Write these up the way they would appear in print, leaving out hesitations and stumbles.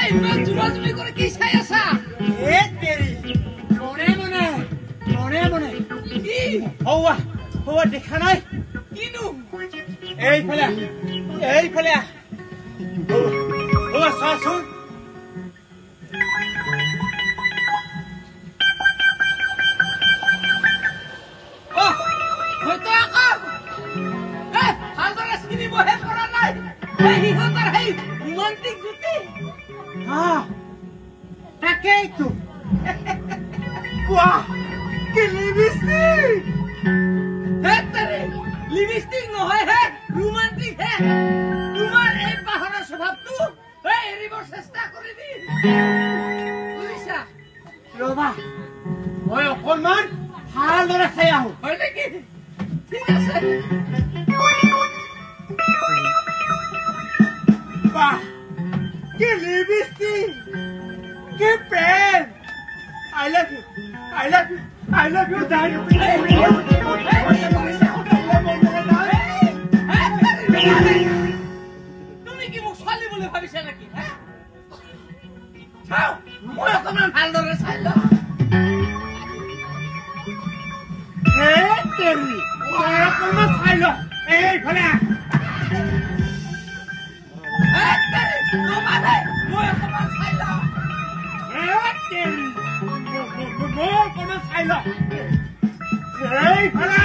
ইমান জুমাজুমি কৰে কি চাই আছা এ তেৰি মনে মনে কি হৌৱা দেখা নাই কিনো এইফালে হৌৱা চোৱাচোন হয়তো আকৌ ভালদৰে চিনিবহে পৰা নাই সিহঁতৰ সেই ৰোমান্টিক জুতি তাকেইতো বাহ কি লিপষ্টিক লিপষ্টিক নহয় হে ৰোমান্টিক হে তোমাৰ এই পাহৰা স্বভাৱটো এৰিব চেষ্টা কৰিবি বুজিছা ৰবা মই অকণমান ভালদৰে চাই আহো হয় নেকি ঠিক আছে বাহ কি লিপষ্টিক কি প্ৰেম I love you darling তুমি কি মোক ছোৱালী বুলি ভাবিছা নেকি চাও মই অকণমান ভালদৰে চাই লওঁ তেৰি অকণমান চাই ল এইফালে মই অকণমান চাই লওঁ তেৰি মই অকণমান চাই ল এইফালে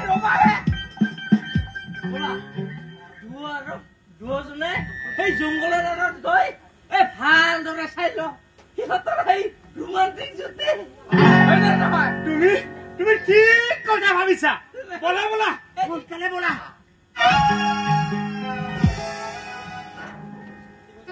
ৰবাহে দুজনে সেই জংঘলৰ আঁৰত গৈ ভালদৰে চাই ল সিহঁতৰ সেই ৰোমান্টিক জুতি হয় নে নহয় তুমি ঠিক কথা ভাবিছা বলা সোনকালে বলা